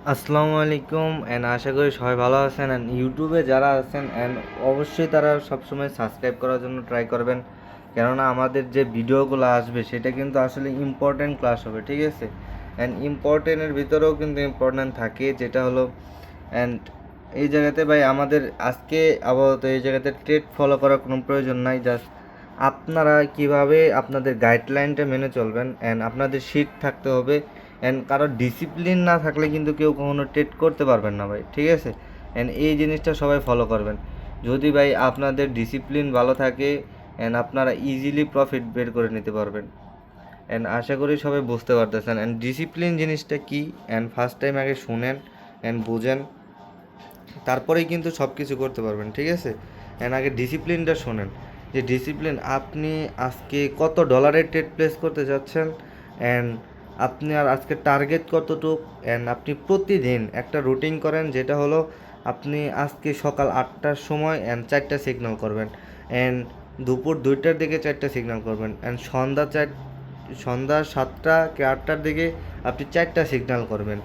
আসসালামু আলাইকুম অ্যান্ড আশা করি সবাই ভালো আছেন অ্যান্ড ইউটিউবে যারা আছেন অ্যান্ড অবশ্যই তারা সবসময় সাবস্ক্রাইব করার জন্য ট্রাই করবেন, কেননা আমাদের যে ভিডিওগুলো আসবে সেটা কিন্তু আসলে ইম্পর্ট্যান্ট ক্লাস হবে, ঠিক আছে। অ্যান্ড ইম্পর্ট্যান্টের ভিতরেও কিন্তু ইম্পর্ট্যান্ট থাকে, যেটা হলো অ্যান্ড এই জায়গাতে ভাই আমাদের আজকে আপাতত এই জায়গাতে ট্রেড ফলো করার কোনো প্রয়োজন নাই। জাস্ট আপনারা কিভাবে আপনাদের গাইডলাইনটা মেনে চলবেন অ্যান্ড আপনাদের শিট থাকতে হবে অ্যান্ড কারো ডিসিপ্লিন না থাকলে কিন্তু কেউ কখনো ট্রেড করতে পারবেন না ভাই, ঠিক আছে। অ্যান্ড এই জিনিসটা সবাই ফলো করবেন। যদি ভাই আপনাদের ডিসিপ্লিন ভালো থাকে অ্যান্ড আপনারা ইজিলি প্রফিট বের করে নিতে পারবেন। অ্যান্ড আশা করি সবাই বুঝতে পারতেছেন অ্যান্ড ডিসিপ্লিন জিনিসটা কী অ্যান্ড ফার্স্ট টাইম আগে শুনেন অ্যান্ড বুঝেন, তারপরেই কিন্তু সব কিছু করতে পারবেন, ঠিক আছে। অ্যান্ড আগে ডিসিপ্লিনটা শোনেন, যে ডিসিপ্লিন আপনি আজকে কত ডলারের ট্রেড প্লেস করতে যাচ্ছেন অ্যান্ড আপনি আর আজকে টার্গেট কতটুক অ্যান্ড আপনি প্রতিদিন একটা রুটিন করেন, যেটা হলো আপনি আজকে সকাল 8টার সময় অ্যান্ড 4টা সিগন্যাল করবেন অ্যান্ড দুপুর 2টার দিকে 4টা সিগন্যাল করবেন অ্যান্ড সন্ধ্যা 7টা কি 8টার দিকে আপনি 4টা সিগন্যাল করবেন।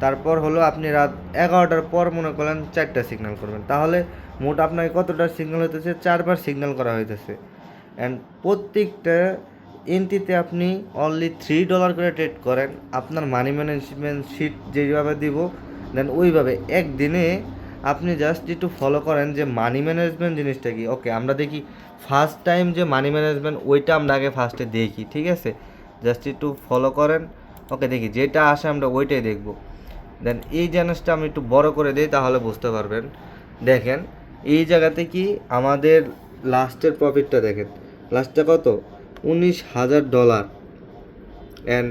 তারপর হলো আপনি রাত 11টার পর মনে করেন 4টা সিগন্যাল করবেন, তাহলে মোট আপনাকে কতটা সিগন্যাল হইতেছে? 4বার সিগন্যাল করা হইতেছে অ্যান্ড প্রত্যেকটা এন্ট্রিতে আপনি অনলি $3 করে ট্রেড করেন। আপনার মানি ম্যানেজমেন্ট শিট যেভাবে দিব দেন ওইভাবে একদিনে আপনি জাস্ট একটু ফলো করেন যে মানি ম্যানেজমেন্ট জিনিসটা কি। ওকে, আমরা দেখি ফার্স্ট টাইম যে মানি ম্যানেজমেন্ট ওইটা আমরা আগে ফার্স্টে দেখি, ঠিক আছে। জাস্ট একটু ফলো করেন। ওকে, দেখি যেটা আসে আমরা ওইটাই দেখব। দেন এই জিনিসটা আমি একটু বড় করে দিই, তাহলে বুঝতে পারবেন। দেখেন এই জায়গাতে কি আমাদের লাস্টের প্রফিটটা দেখেন, লাস্টটা কত? $19,000 অ্যান্ড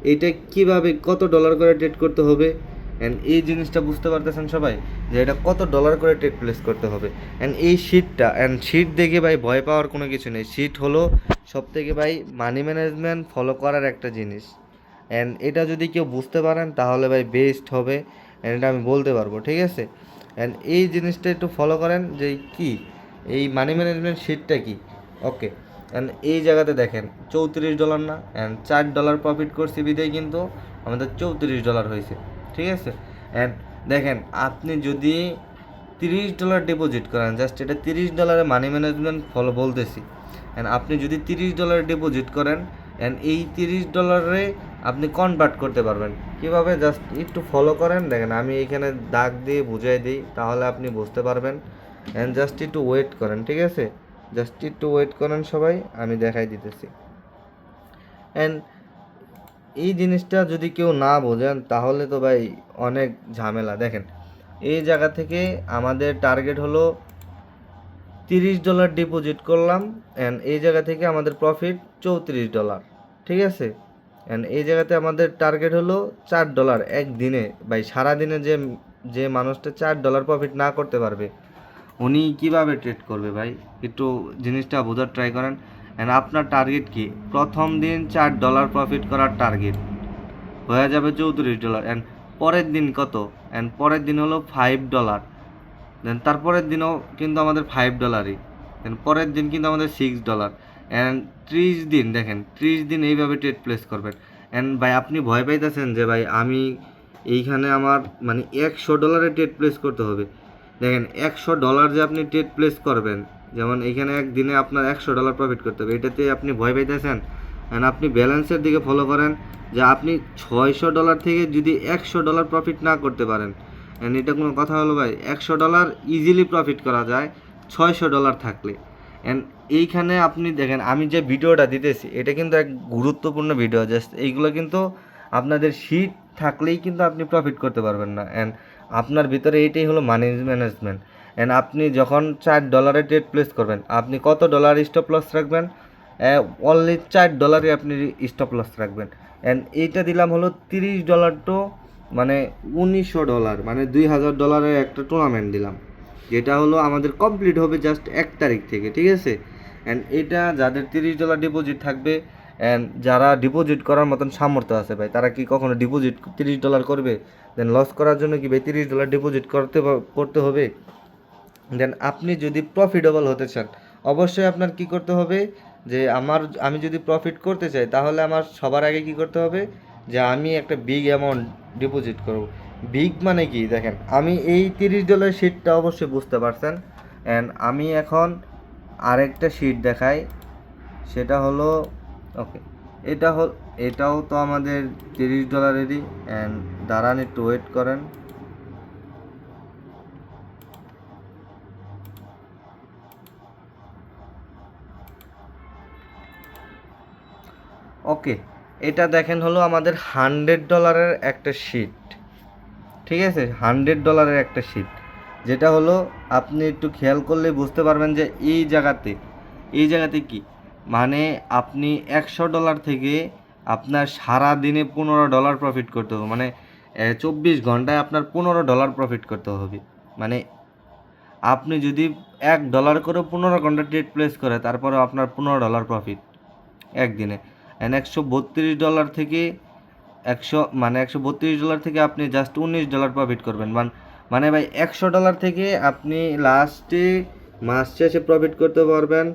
এইটা কীভাবে কত ডলার করে ট্রেড করতে হবে অ্যান্ড এই জিনিসটা বুঝতে পারতেছেন সবাই, যে এটা কত ডলার করে ট্রেড প্লেস করতে হবে। অ্যান্ড এই শিটটা অ্যান্ড শিট দেখে ভাই ভয় পাওয়ার কোনো কিছু নেই। শিট হলো সব থেকে ভাই মানি ম্যানেজমেন্ট ফলো করার একটা জিনিস অ্যান্ড এটা যদি কেউ বুঝতে পারেন তাহলে ভাই বেস্ট হবে অ্যান্ড এটা আমি বলতে পারবো, ঠিক আছে। অ্যান্ড এই জিনিসটা একটু ফলো করেন যে কি এই মানি ম্যানেজমেন্ট শিটটা কি। ওকে, অ্যান্ড এই জায়গাতে দেখেন $34 না অ্যান্ড $4 প্রফিট করছি বিদেয় কিন্তু আমাদের $34 হয়েছে, ঠিক আছে। অ্যান্ড দেখেন আপনি যদি $30 ডিপোজিট করেন, জাস্ট এটা $30 মানি ম্যানেজমেন্ট ফলো বলতেছি, অ্যান্ড আপনি যদি $30 ডিপোজিট করেন অ্যান্ড এই $30 আপনি কনভার্ট করতে পারবেন কীভাবে, জাস্ট একটু ফলো করেন। দেখেন আমি এইখানে দাগ দিয়ে বুঝাই দিই, তাহলে আপনি বুঝতে পারবেন। অ্যান্ড জাস্ট একটু ওয়েট করেন, ঠিক আছে। জাস্ট একটু ওয়েট করেন সবাই, আমি দেখাই দিতেছি। অ্যান্ড এই জিনিসটা যদি কেউ না বোঝেন তাহলে তো ভাই অনেক ঝামেলা। দেখেন এই জায়গা থেকে আমাদের টার্গেট হলো $30 ডিপোজিট করলাম অ্যান্ড এই জায়গা থেকে আমাদের প্রফিট $34, ঠিক আছে। অ্যান্ড এই জায়গাতে আমাদের টার্গেট হলো $4 একদিনে। ভাই সারাদিনে যে যে মানুষটা $4 প্রফিট না করতে পারবে উনি কিভাবে ট্রেড করবে ভাই? একটু জিনিসটা বোঝার ট্রাই করেন। অ্যান্ড আপনার টার্গেট কি? প্রথম দিন $4 প্রফিট করার টার্গেট হয়ে যাবে $34 অ্যান্ড পরের দিন কত? অ্যান্ড পরের দিন হলো $5। দেন তারপরের দিনও কিন্তু আমাদের $5ই, দেন পরের দিন কিন্তু আমাদের $6 অ্যান্ড 30 দিন। দেখেন 30 দিন এইভাবে ট্রেড প্লেস করবেন। অ্যান্ড ভাই আপনি ভয় পাইতেছেন যে ভাই আমি এইখানে আমার মানে $100 ট্রেড প্লেস করতে হবে। দেখেন $100 যে আপনি ট্রেড প্লেস করবেন, যেমন এইখানে একদিনে আপনার $100 প্রফিট করতে হবে, এটাতে আপনি ভয় পাইতেছেন। অ্যান্ড আপনি ব্যালেন্সের দিকে ফলো করেন, যে আপনি $600 থেকে যদি $100 প্রফিট না করতে পারেন, অ্যান্ড এটা কোনো কথা হলো ভাই? $100 ইজিলি প্রফিট করা যায় $600 থাকলে। অ্যান্ড এইখানে আপনি দেখেন আমি যে ভিডিওটা দিতেছি এটা কিন্তু এক গুরুত্বপূর্ণ ভিডিও, জাস্ট এইগুলো কিন্তু আপনাদের শিট থাকলেই কিন্তু আপনি প্রফিট করতে পারবেন না। অ্যান্ড আপনার ভিতরে এইটাই হলো মানি ম্যানেজমেন্ট। অ্যান্ড আপনি যখন $4 ট্রেড প্লেস করবেন, আপনি কত ডলার স্টপ লস রাখবেন? অনলি $4 আপনি স্টপ লস রাখবেন। অ্যান্ড এইটা দিলাম হলো $30 টু মানে $1900, মানে $2000 একটা টুর্নামেন্ট দিলাম, যেটা হলো আমাদের কমপ্লিট হবে জাস্ট 1 তারিখ থেকে, ঠিক আছে। অ্যান্ড এটা যাদের $30 ডিপোজিট থাকবে অ্যান্ড যারা ডিপোজিট করার মতন সামর্থ্য আছে ভাই, তারা কি কখনো ডিপোজিট $30 করবে? দেন লস করার জন্য কি ভাই $30 ডিপোজিট করতে হবে? দেন আপনি যদি প্রফিটেবল হতে চান অবশ্যই আপনার কি করতে হবে, যে আমি যদি প্রফিট করতে চাই তাহলে আমার সবার আগে কি করতে হবে, যে আমি একটা বিগ অ্যামাউন্ট ডিপোজিট করব। বিগ মানে কি দেখেন, আমি এই $30 শিটটা অবশ্যই বুঝতে পারছেন। অ্যান্ড আমি এখন আরেকটা শিট দেখাই, সেটা হলো ওকে, এটাও তো আমাদের $30-এরই। অ্যান্ড দাঁড়ান একটু ওয়েট করেন। ওকে, এটা দেখেন হলো আমাদের $100 একটা শিট, ঠিক আছে, $100 একটা শিট, যেটা হলো আপনি একটু খেয়াল করলে বুঝতে পারবেন যে এই জায়গাতে কি মানে আপনি $100 থেকে আপনার সারা দিনে $15 প্রফিট করতে হবে, মানে 24 ঘন্টায় আপনার $15 প্রফিট করতে হবে। মানে আপনি যদি $1 করে 15 ঘন্টা ট্রেড প্লেস করে, তারপরে আপনার $15 প্রফিট একদিনে। অ্যান্ড $132 থেকে $132 থেকে আপনি জাস্ট $19 প্রফিট করবেন। মানে ভাই $100 থেকে আপনি লাস্টে মাস শেষে প্রফিট করতে পারবেন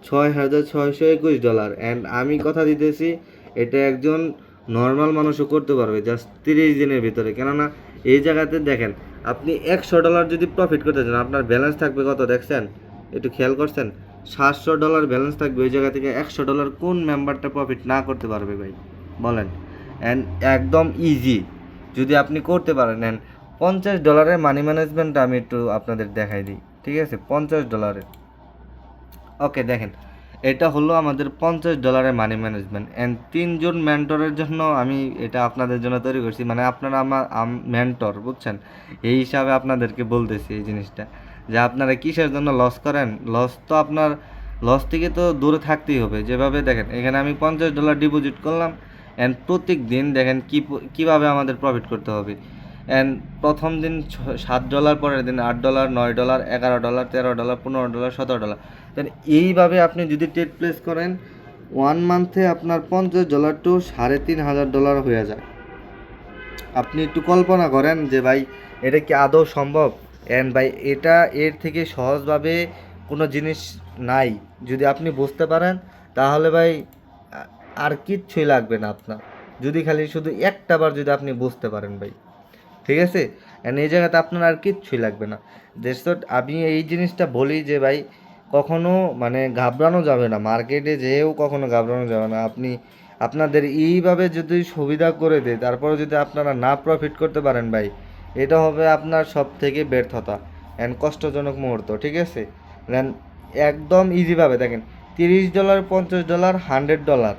$6,621। অ্যান্ড আমি কথা দিতেছি, এটা একজন নর্মাল মানুষও করতে পারবে জাস্ট 30 দিনের ভিতরে। কেননা এই জায়গাতে দেখেন, আপনি $100 যদি প্রফিট করতে চান, আপনার ব্যালেন্স থাকবে কত দেখছেন, একটু খেয়াল করছেন? $700 ব্যালেন্স থাকবে। ওই জায়গা থেকে $100 কোন মেম্বারটা প্রফিট না করতে পারবে ভাই বলেন? অ্যান্ড একদম ইজি যদি আপনি করতে পারেন। অ্যান্ড $50 মানি ম্যানেজমেন্ট আমি একটু আপনাদের দেখাই দিই, ঠিক আছে? $50। ওকে দেখেন, এটা হলো আমাদের $50 মানি ম্যানেজমেন্ট। 3জন মেন্টরের জন্য আমি এটা আপনাদের জন্য তৈরি করছি, মানে আপনারা আমার মেন্টর, বুঝছেন? এই হিসাবে আপনাদেরকে বলতেছি এই জিনিসটা, যে আপনারা কিসের জন্য লস করেন। লস থেকে তো দূরে থাকতেই হবে। যেভাবে দেখেন, এখানে আমি $50 ডিপোজিট করলাম, অ্যান্ড প্রত্যেক দিন দেখেন কীভাবে আমাদের প্রফিট করতে হবে। অ্যান্ড প্রথম দিন $7, পরের দিন $8, $9, $11, $13, $15, $17। দেন এইভাবে আপনি যদি ট্রেড প্লেস করেন, 1 মান্থে আপনার $50 টু $3,500 হয়ে যায়। আপনি একটু কল্পনা করেন যে ভাই এটা কি আদৌ সম্ভব? অ্যান্ড ভাই এটা এর থেকে সহজভাবে কোনো জিনিস নাই। যদি আপনি বুঝতে পারেন, তাহলে ভাই আর কিচ্ছুই লাগবে না আপনার, যদি খালি শুধু একটা বার যদি আপনি বুঝতে পারেন ভাই, ঠিক আছে? অ্যান্ড এই জায়গাতে আপনার আর কিচ্ছুই লাগবে না। আমি এই জিনিসটা বলি যে ভাই কখনো মানে ঘাবড়ানো যাবে না, মার্কেটে যেয়েও কখনো ঘাবড়ানো যাবে না। আপনাদের এইভাবে যদি সুবিধা করে দেয়, তারপরে যদি আপনারা না প্রফিট করতে পারেন ভাই, এটা হবে আপনার সব থেকে ব্যর্থতা অ্যান্ড কষ্টজনক মুহূর্ত, ঠিক আছে? দেন একদম ইজিভাবে দেখেন, $30, $50, $100।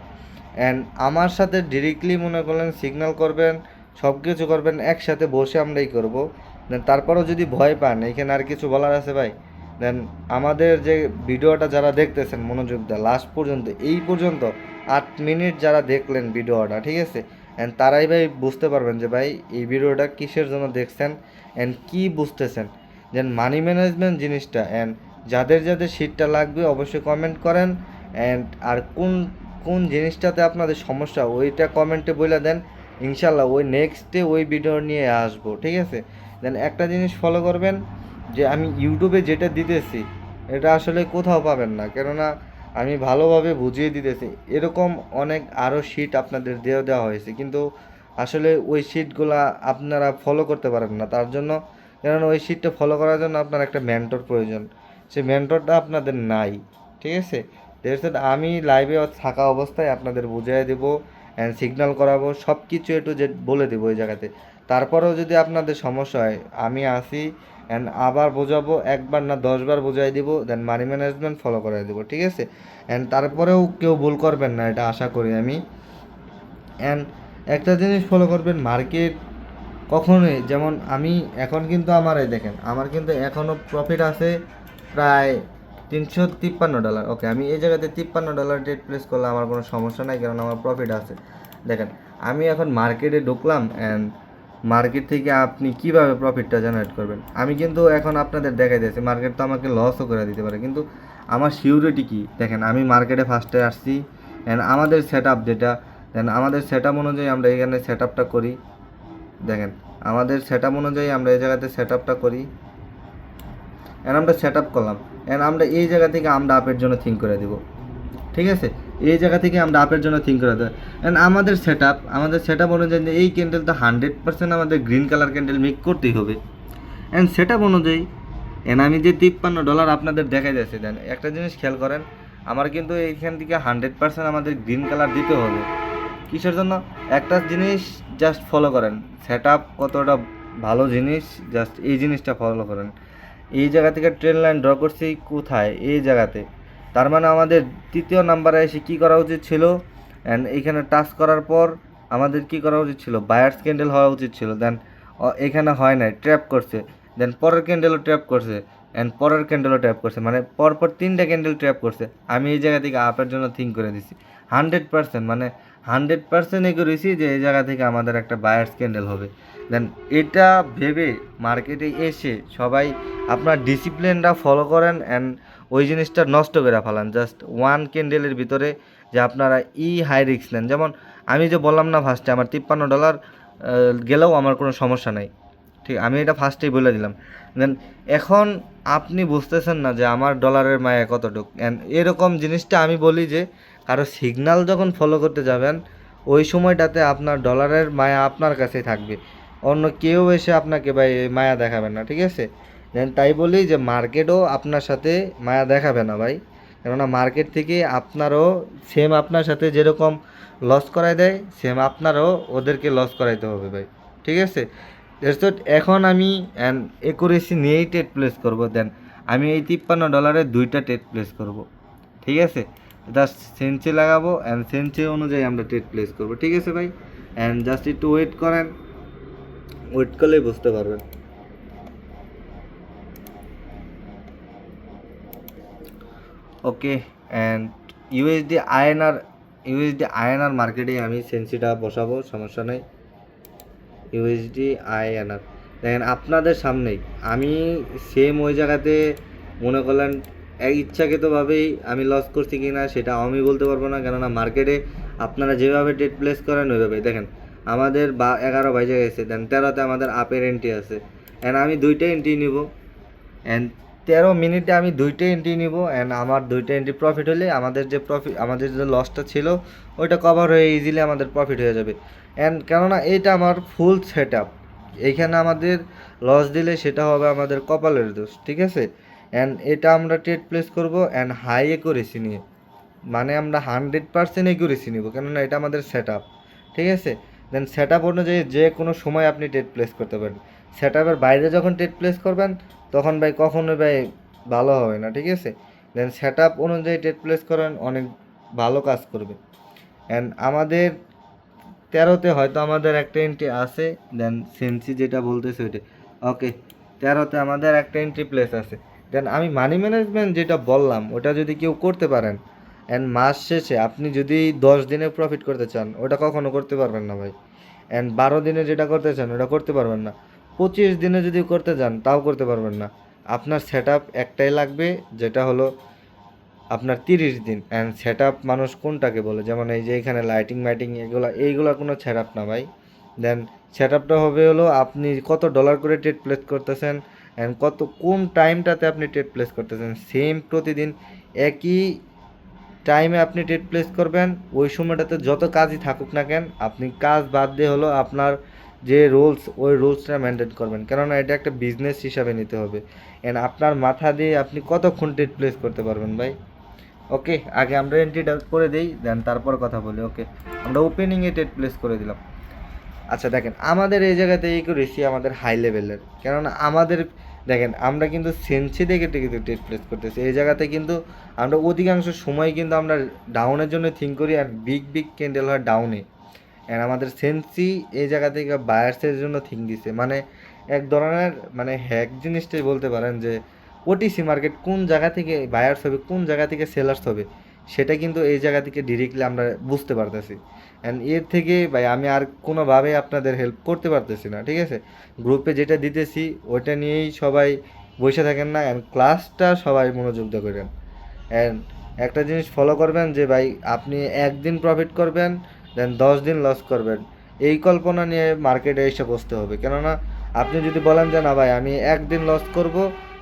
অ্যান্ড আমার সাথে ডিরেক্টলি মনে করলেন সিগন্যাল করবেন, সব কিছু করবেন, একসাথে বসে আমরাই করবো। দেন তারপরেও যদি ভয় পান, এখানে আর কিছু বলার আছে ভাই? দেন আমাদের যে ভিডিওটা যারা দেখতেছেন মনোযোগ দেয় লাস্ট পর্যন্ত, এই পর্যন্ত 8 মিনিট যারা দেখলেন ভিডিওটা, ঠিক আছে? অ্যান্ড তারাই ভাই বুঝতে পারবেন যে ভাই এই ভিডিওটা কিসের জন্য দেখছেন অ্যান্ড কী বুঝতেছেন। দেন মানি ম্যানেজমেন্ট জিনিসটা, অ্যান্ড যাদের যাদের শিটটা লাগবে অবশ্যই কমেন্ট করেন। অ্যান্ড আর কোন কোন জিনিসটাতে আপনাদের সমস্যা ওইটা কমেন্টে বলে দেন, ইনশাল্লাহ ওই নেক্সটে ওই ভিডিও নিয়ে আসবো, ঠিক আছে? দেন একটা জিনিস ফলো করবেন, যে আমি ইউটিউবে যেটা দিতেছি এটা আসলে কোথাও পাবেন না, কেননা আমি ভালোভাবে বুঝিয়ে দিতেছি। এরকম অনেক আরও শিট আপনাদের দেওয়া হয়েছে, কিন্তু আসলে ওই শিটগুলো আপনারা ফলো করতে পারেন না। তার জন্য, কেননা ওই শিটটা ফলো করার জন্য আপনার একটা মেন্টর প্রয়োজন, সেই মেন্টরটা আপনাদের নাই, ঠিক আছে? আমি লাইভে থাকা অবস্থায় আপনাদের বুঝিয়ে দেবো অ্যান্ড সিগন্যাল করাবো, সব কিছু একটু যে বলে দেবো ওই জায়গাতে। তারপরেও যদি আপনাদের সমস্যা হয়, আমি আসি অ্যান্ড আবার বোঝাবো, একবার না 10 বার বোঝাই দিব, দেন মানি ম্যানেজমেন্ট ফলো করাই দেবো, ঠিক আছে? অ্যান্ড তারপরেও কেউ ভুল করবেন না, এটা আশা করি আমি। অ্যান্ড একটা জিনিস ফলো করবেন, মার্কেট কখনোই, যেমন আমি এখন কিন্তু দেখেন আমার কিন্তু এখনও প্রফিট আছে প্রায় $353। ওকে, আমি এই জায়গাতে $53 ট্রেড প্লেস করলে আমার কোনো সমস্যা নাই, কারণ আমার প্রফিট আছে। দেখেন আমি এখন মার্কেটে ঢুকলাম, অ্যান্ড মার্কেট থেকে আপনি কিভাবে প্রফিটটা জেনারেট করবেন আমি কিন্তু এখন আপনাদের দেখাই দিয়েছি। মার্কেট তো আমাকে লসও করে দিতে পারে, কিন্তু আমার সিউরিটি কি দেখেন, আমি মার্কেটে ফার্স্টে আসছি, অ্যান্ড আমাদের সেট আপ যেটা, দেন আমাদের সেট আপ অনুযায়ী আমরা এখানে সেট আপটা করি। দেখেন আমাদের সেট আপ অনুযায়ী আমরা এই জায়গাতে সেট আপটা করি, অ্যান্ড আমরা সেট আপ করলাম, অ্যান্ড আমরা এই জায়গা থেকে আমরা আপের জন্য থিঙ্ক করে দিব, ঠিক আছে? এই জায়গা থেকে আমরা আপের জন্য থিঙ্ক করে দেয়। অ্যান্ড আমাদের সেট আপ অনুযায়ী এই ক্যান্ডেল তো 100% আমাদের গ্রিন কালার ক্যান্ডেল মেক করতেই হবে। অ্যান্ড সেট আপ অনুযায়ী আমি যে $53 আপনাদের দেখাই যাচ্ছে, দেন একটা জিনিস খেয়াল করেন, আমার কিন্তু এইখান থেকে 100% আমাদের গ্রিন কালার দিতে হবে। কিসের জন্য? একটা জিনিস জাস্ট ফলো করেন, সেট আপ কতটা ভালো জিনিস, জাস্ট এই জিনিসটা ফলো করেন। এই জায়গা থেকে ট্রেন লাইন ড্র করছি কোথায়? এই জায়গাতে। তার মানে আমাদের তৃতীয় নাম্বারে এসে কী করা উচিত ছিল? অ্যান্ড এইখানে টাচ করার পর আমাদের কি করা উচিত ছিল? বায়ার্স ক্যান্ডেল হওয়া উচিত ছিল। দেন এখানে হয় নাই, ট্র্যাপ করছে। দেন পরের ক্যান্ডেলও ট্র্যাপ করছে, অ্যান্ড পরের ক্যান্ডেলও ট্র্যাপ করছে, মানে পরপর 3টা ক্যান্ডেল ট্র্যাপ করছে। আমি এই জায়গা থেকে আপের জন্য থিঙ্ক করে দিছি 100%, মানে 100% করেছি যে এই জায়গা থেকে আমাদের একটা বায়ার্স ক্যান্ডেল হবে। দেন এটা ভেবে মার্কেটে এসে সবাই আপনার ডিসিপ্লিনটা ফলো করেন অ্যান্ড ওই জিনিসটা নষ্ট করে ফেলান জাস্ট ওয়ান ক্যান্ডেলের ভিতরে, যে আপনারা হাই রিস্ক নেন। যেমন আমি যে বললাম না ফার্স্টে, আমার $53 গেলেও আমার কোনো সমস্যা নাই, ঠিক, আমি এটা ফার্স্টেই বলে দিলাম। দেন এখন আপনি বুঝতেছেন না যে আমার ডলারের মায়া কতটুকু। অ্যান্ড এরকম জিনিসটা আমি বলি যে কারো সিগন্যাল যখন ফলো করতে যাবেন ওই সময়টাতে আপনার ডলারের মায়া আপনার কাছেই থাকবে, অন্য কেউ এসে আপনাকে ভাই মায়া দেখাবেন না, ঠিক আছে? দেন তাই বলি যে মার্কেটও আপনার সাথে মায়া দেখাবে না ভাই, কেননা মার্কেট থেকে আপনারও সেম আপনার সাথে যেরকম লস করাই দেয়, সেম আপনারও ওদেরকে লস করাইতে হবে ভাই, ঠিক আছে? এখন আমি একুরেসি নিয়েই ট্রেড প্লেস করব। দেন আমি এই $53 2টা ট্রেড প্লেস করব, ঠিক আছে? জাস্ট সেন্সি লাগাবো অ্যান্ড সেন্সি অনুযায়ী আমরা ট্রেড প্লেস করব, ঠিক আছে ভাই? অ্যান্ড জাস্ট একটু ওয়েট করেন, ওয়েট করলেই বুঝতে পারবেন। ওকে, অ্যান্ড ইউএসডি আইএনআর মার্কেটে আমি সেন্সিটা বসাবো, সমস্যা নেই। ইউএসডি আইএনআর দেখেন আপনাদের সামনেই আমি সেম ওই জায়গাতে মনে করলেন ইচ্ছাকৃতভাবেই আমি লস করছি কি না সেটা আমি বলতে পারবো না, কেননা মার্কেটে আপনারা যেভাবে ট্রেড প্লেস করেন ওইভাবে দেখেন আমাদের 11 বাজে গেছে, দেন 13তে আমাদের আপের এন্ট্রি আছে অ্যান্ড আমি 2টা এন্ট্রি নিব, অ্যান্ড 13 মিনিটে আমি 2টা এন্ট্রি নিব অ্যান্ড আমার 2টা এন্ট্রি প্রফিট হলে আমাদের যে লসটা ছিল ওইটা কভার হয়ে ইজিলি আমাদের প্রফিট হয়ে যাবে। অ্যান্ড কেননা এইটা আমার ফুল সেট আপ, এইখানে আমাদের লস দিলে সেটা হবে আমাদের কপালের দোষ, ঠিক আছে? অ্যান্ড এটা আমরা ট্রেড প্লেস করব অ্যান্ড হাই একুরেসি নিয়ে, মানে আমরা 100% একুরেসি নিব, কেননা এটা আমাদের সেট আপ, ঠিক আছে? দেন সেট আপ অনুযায়ী যে কোনো সময় আপনি ট্রেড প্লেস করতে পারেন। সেট আপের বাইরে যখন ট্রেড প্লেস করবেন তখন ভাই কখনোই ভাই ভালো হবে না, ঠিক আছে? দেন সেট আপ অনুযায়ী ট্রেড প্লেস করেন, অনেক ভালো কাজ করবে। অ্যান্ড আমাদের 13তে হয়তো আমাদের একটা এন্ট্রি আছে, দেন সেন্সি যেটা বলতেছে ওইটা ওকে, 13তে আমাদের একটা এন্ট্রি প্লেস আছে। দেন আমি মানি ম্যানেজমেন্ট যেটা বললাম ওটা যদি কেউ করতে পারেন অ্যান্ড মাস শেষে আপনি যদি 10 দিনে প্রফিট করতে চান ওটা কখনো করতে পারবেন না ভাই। অ্যান্ড 12 দিনে যেটা করতে চান ওটা করতে পারবেন না। 25 দিনে যদি করতে চান তাও করতে পারবেন না। আপনার সেট আপ একটাই লাগবে, যেটা হলো আপনার 30 দিন। অ্যান্ড সেট আপ মানুষ কোনটাকে বলে, যেমন এই যে এখানে লাইটিং মাইটিং এইগুলো কোনো সেট আপ না ভাই। দেন সেট আপটা হবে হলো আপনি কত ডলার করে ট্রেড প্লেস করতেছেন অ্যান্ড কোন টাইমটাতে আপনি ট্রেড প্লেস করতেছেন, সেম প্রতিদিন একই টাইমে আপনি ট্রেড প্লেস করবেন। ওই সময়টাতে যত কাজই থাকুক না কেন আপনি কাজ বাদ দিয়ে হলো আপনার যে রুলস ওই রুলসটা মেনটেন করবেন, কেননা এটা একটা বিজনেস হিসাবে নিতে হবে। অ্যান্ড আপনার মাথা দিয়ে আপনি কতক্ষণ ট্রেড প্লেস করতে পারবেন ভাই। ওকে, আগে আমরা এন্ট্রিটা করে দিই, দেন তারপর কথা বলি। ওকে, আমরা ওপেনিংয়ে ট্রেড প্লেস করে দিলাম। আচ্ছা দেখেন আমাদের এই জায়গাতে এই করেছি আমাদের হাই লেভেলের, কেননা আমাদের দেখেন আমরা কিন্তু সেন্সি দেখে কিন্তু ট্রেড প্লেস করতেছি। এই জায়গাতে কিন্তু আমরা অধিকাংশ সময় কিন্তু আমরা ডাউনের জন্য থিঙ্ক করি আর বিগ ক্যান্ডেল হয় ডাউনে, অ্যান্ড আমাদের সেন্সি এই জায়গা থেকে বায়ার্সের জন্য থিঙ্ক দিছে, মানে এক ধরনের মানে হ্যাক জিনিসটাই বলতে পারেন যে ওটিসি মার্কেট কোন জায়গা থেকে বায়ার্স হবে কোন জায়গা থেকে সেলার্স হবে সেটা কিন্তু এই জায়গা থেকে ডিরেক্টলি আমরা বুঝতে পারতেছি। অ্যান্ড এর থেকে ভাই আমি আর কোনোভাবে আপনাদের হেল্প করতে পারতেছি না, ঠিক আছে? গ্রুপে যেটা দিতেছি ওইটা নিয়েই সবাই বসে থাকেন না, অ্যান্ড ক্লাসটা সবাই মনোযোগ দিয়ে করেন। অ্যান্ড একটা জিনিস ফলো করবেন যে ভাই আপনি একদিন প্রফিট করবেন দেন 10 দিন লস করবেন, এই কল্পনা নিয়ে মার্কেটে এসে বসতে হবে। কেননা আপনি যদি বলেন যে না ভাই আমি একদিন লস করব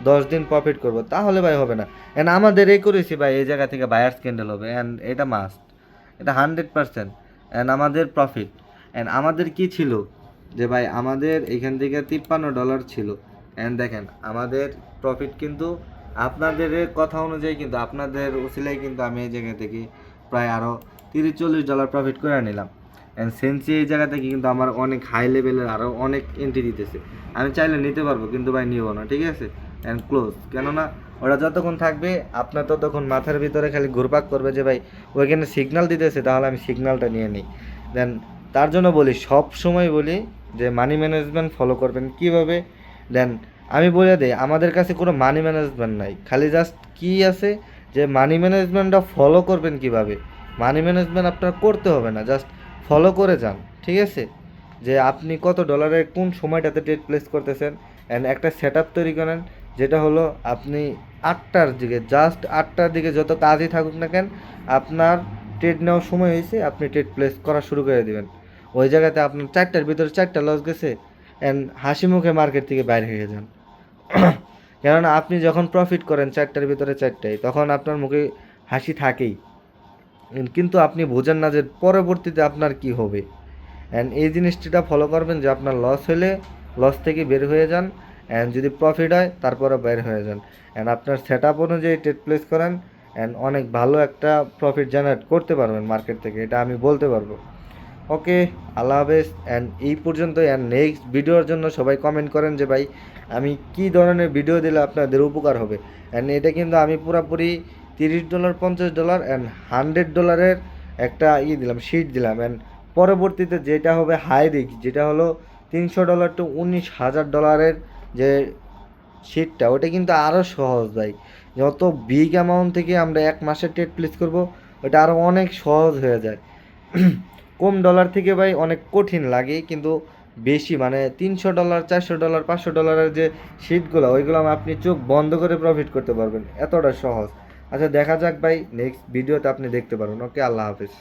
10 দিন প্রফিট করব, তাহলে ভাই হবে না। অ্যান্ড আমাদের এই করেছি ভাই, এই জায়গা থেকে বায়ার্স ক্যান্ডেল হবে, অ্যান্ড এটা মাস্ট, এটা 100%। অ্যান্ড আমাদের প্রফিট, অ্যান্ড আমাদের কি ছিল যে ভাই আমাদের এখান থেকে $53 ছিল, অ্যান্ড দেখেন আমাদের প্রফিট কিন্তু আপনাদের কথা অনুযায়ী, কিন্তু আপনাদের উসিলাই কিন্তু আমি এই জায়গা থেকে প্রায় আরও $30-40 প্রফিট করে নিলাম। অ্যান্ড সেন্সি এই জায়গা থেকে কিন্তু আমার অনেক হাই লেভেলের আরও অনেক এন্ট্রি দিতেছে, আমি চাইলে নিতে পারবো কিন্তু ভাই নিব না, ঠিক আছে। অ্যান্ড ক্লোজ, কেননা ওরা যতক্ষণ থাকবে আপনার ততক্ষণ মাথার ভিতরে খালি ঘুরপাক করবে যে ভাই ওইখানে সিগন্যাল দিতেছে, তাহলে আমি সিগন্যালটা নিয়ে নিই। দেন তার জন্য বলি, সব সময় বলি যে মানি ম্যানেজমেন্ট ফলো করবেন কীভাবে। দেন আমি বলে দিই, আমাদের কাছে কোনো মানি ম্যানেজমেন্ট নাই, খালি জাস্ট কী আছে যে মানি ম্যানেজমেন্টটা ফলো করবেন কিভাবে। মানি ম্যানেজমেন্ট আপনার করতে হবে না, জাস্ট ফলো করে যান, ঠিক আছে। যে আপনি কত ডলারের কোন সময়টাতে ট্রেড প্লেস করতেছেন, অ্যান্ড একটা সেট আপ তৈরি করেন, যেটা হলো আপনি 8টার দিকে, জাস্ট 8টার দিকে যত কাজই থাকুক না কেন, আপনার ট্রেড নেওয়ার সময় হয়েছে, আপনি ট্রেড প্লেস করা শুরু করে দেবেন। ওই জায়গাতে আপনার 4টার ভিতরে 4টা লস গেছে, অ্যান্ড হাসি মুখে মার্কেট থেকে বাইরে হয়ে যান। কেননা আপনি যখন প্রফিট করেন 4টার ভিতরে 4টায়, তখন আপনার মুখে হাসি থাকেই, কিন্তু আপনি বোঝেন না যে পরবর্তীতে আপনার কি হবে। অ্যান্ড এই জিনিসটা ফলো করবেন যে আপনার লস হলে লস থেকে বের হয়ে যান, অ্যান্ড যদি প্রফিট হয় তারপরে বের হয়ে যান, অ্যান্ড আপনার সেট আপ অনুযায়ী ট্রেড প্লেস করেন, অ্যান্ড অনেক ভালো একটা প্রফিট জেনারেট করতে পারবেন মার্কেট থেকে, এটা আমি বলতে পারবো। ওকে, আল্লাহ হাফেজ। অ্যান্ড এই পর্যন্ত, অ্যান্ড নেক্সট ভিডিওর জন্য সবাই কমেন্ট করেন যে ভাই আমি কী ধরনের ভিডিও দিলে আপনাদের উপকার হবে। অ্যান্ড এটা কিন্তু আমি পুরোপুরি $30, $50 অ্যান্ড $100 একটা দিলাম, শিট দিলাম। অ্যান্ড পরবর্তীতে যেটা হবে হাই রিস্ক, যেটা হলো $300 টু $19,000 যে শিটটা, ওটা কিন্তু আরও সহজ ভাই। যত বিগ অ্যামাউন্ট থেকে আমরা এক মাসে ট্রেড প্লেস করব, ওটা আরও অনেক সহজ হয়ে যায়। কম ডলার থেকে ভাই অনেক কঠিন লাগে, কিন্তু বেশি মানে $300, $400, $500 যে শিটগুলো, ওইগুলো আপনি চোখ বন্ধ করে প্রফিট করতে পারবেন, এতটা সহজ। আচ্ছা দেখা যাক ভাই, নেক্সট ভিডিওতে আপনি দেখতে পারবেন। ওকে, আল্লাহ হাফেজ।